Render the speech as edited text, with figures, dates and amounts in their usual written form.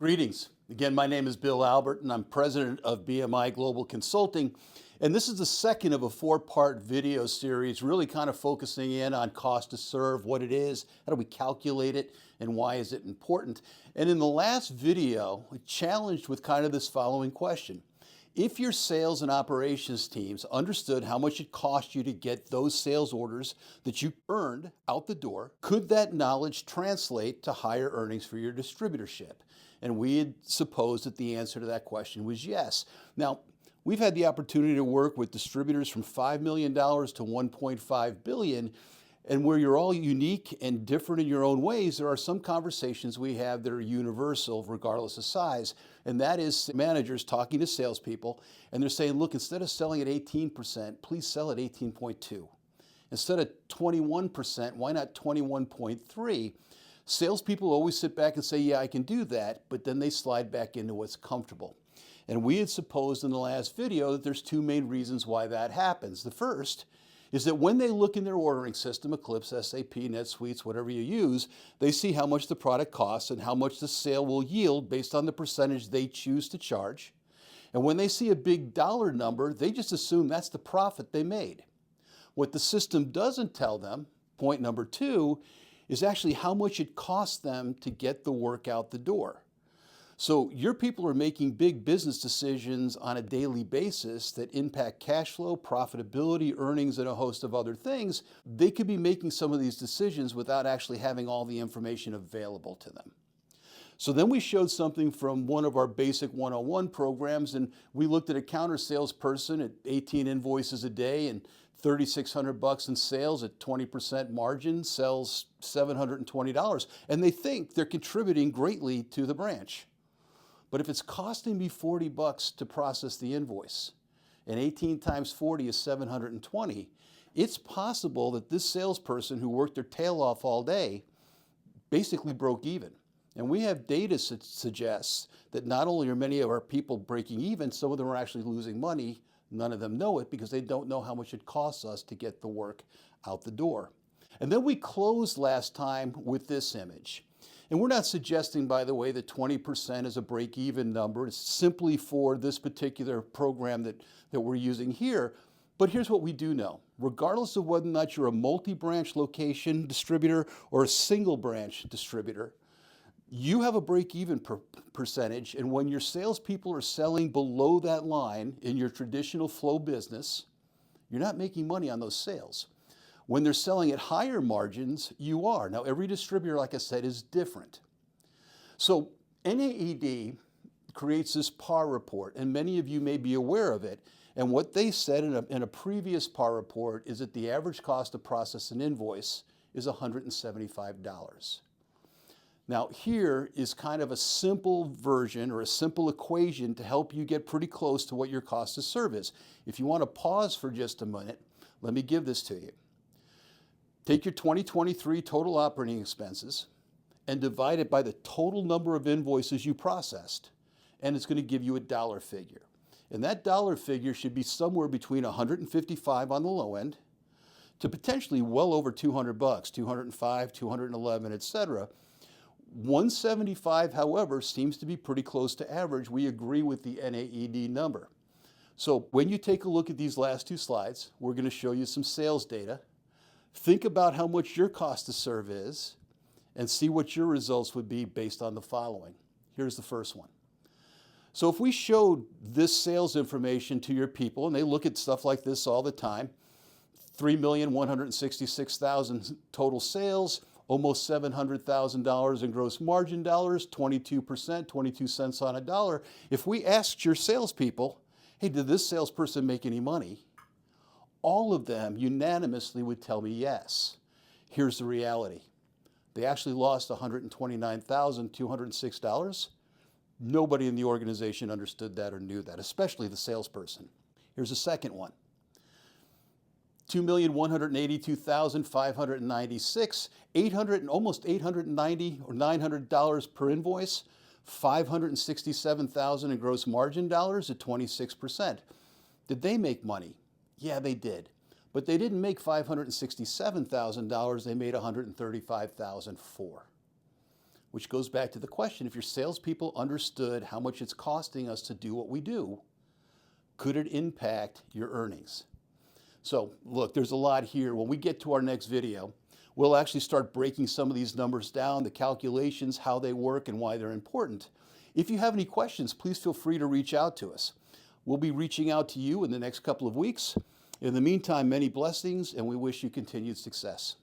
Greetings. Again, my name is Bill Albert, and I'm president of BMI Global Consulting. And this is the second of a four-part video series, really kind of focusing in on cost to serve, what it is, how do we calculate it, and why is it important. And in the last video, I challenged with kind of this following question. If your sales and operations teams understood how much it cost you to get those sales orders that you earned out the door, could that knowledge translate to higher earnings for your distributorship? And we had supposed that the answer to that question was yes. Now, we've had the opportunity to work with distributors from $5 million to $1.5 billion. And where you're all unique and different in your own ways, there are some conversations we have that are universal regardless of size. And that is managers talking to salespeople, and they're saying, look, instead of selling at 18%, please sell at 18.2. Instead of 21%, why not 21.3? Salespeople always sit back and say, yeah, I can do that, but then they slide back into what's comfortable. And we had supposed in the last video that there's two main reasons why that happens. The first is that when they look in their ordering system, Eclipse, SAP, NetSuite, whatever you use, they see how much the product costs and how much the sale will yield based on the percentage they choose to charge. And when they see a big dollar number, they just assume that's the profit they made. What the system doesn't tell them, point number two, is actually how much it costs them to get the work out the door. So your people are making big business decisions on a daily basis that impact cash flow, profitability, earnings, and a host of other things. They could be making some of these decisions without actually having all the information available to them. So then we showed something from one of our basic 101 programs, and we looked at a counter salesperson at 18 invoices a day and $3,600 in sales at 20% margin, sells $720, and they think they're contributing greatly to the branch. But if it's costing me $40 to process the invoice, and 18 times 40 is 720, it's possible that this salesperson who worked their tail off all day basically broke even. And we have data that suggests that not only are many of our people breaking even, some of them are actually losing money. None of them know it because they don't know how much it costs us to get the work out the door. And then we closed last time with this image. And we're not suggesting, by the way, that 20% is a break-even number. It's simply for this particular program that we're using here. But here's what we do know. Regardless of whether or not you're a multi-branch location distributor or a single branch distributor, you have a break-even percentage, and when your salespeople are selling below that line in your traditional flow business, you're not making money on those sales. When they're selling at higher margins, you are. Now, every distributor, like I said, is different. So NAED creates this PAR report, and many of you may be aware of it. And what they said in a previous PAR report is that the average cost to process an invoice is $175. Now, here is kind of a simple version or a simple equation to help you get pretty close to what your cost to serve is. If you want to pause for just a minute, let me give this to you. Take your 2023 total operating expenses and divide it by the total number of invoices you processed, and it's going to give you a dollar figure. And that dollar figure should be somewhere between $155 on the low end to potentially well over $200, 205, 211, etc. 175, however, seems to be pretty close to average. We agree with the NAED number. So when you take a look at these last two slides, we're going to show you some sales data. Think about how much your cost to serve is and see what your results would be based on the following. Here's the first one. So if we showed this sales information to your people, and they look at stuff like this all the time, 3,166,000 total sales, almost $700,000 in gross margin dollars, 22%, 22 cents on a dollar. If we asked your salespeople, hey, did this salesperson make any money? All of them unanimously would tell me yes. Here's the reality. They actually lost $129,206. Nobody in the organization understood that or knew that, especially the salesperson. Here's a second one. 2,182,596, almost $890 or $900 per invoice, $567,000 in gross margin dollars at 26%. Did they make money? Yeah, they did. But they didn't make $567,000, they made $135,004. which goes back to the question, if your salespeople understood how much it's costing us to do what we do, could it impact your earnings? So look, there's a lot here. When we get to our next video, we'll actually start breaking some of these numbers down, the calculations, how they work, and why they're important. If you have any questions, please feel free to reach out to us. We'll be reaching out to you in the next couple of weeks. In the meantime, many blessings, and we wish you continued success.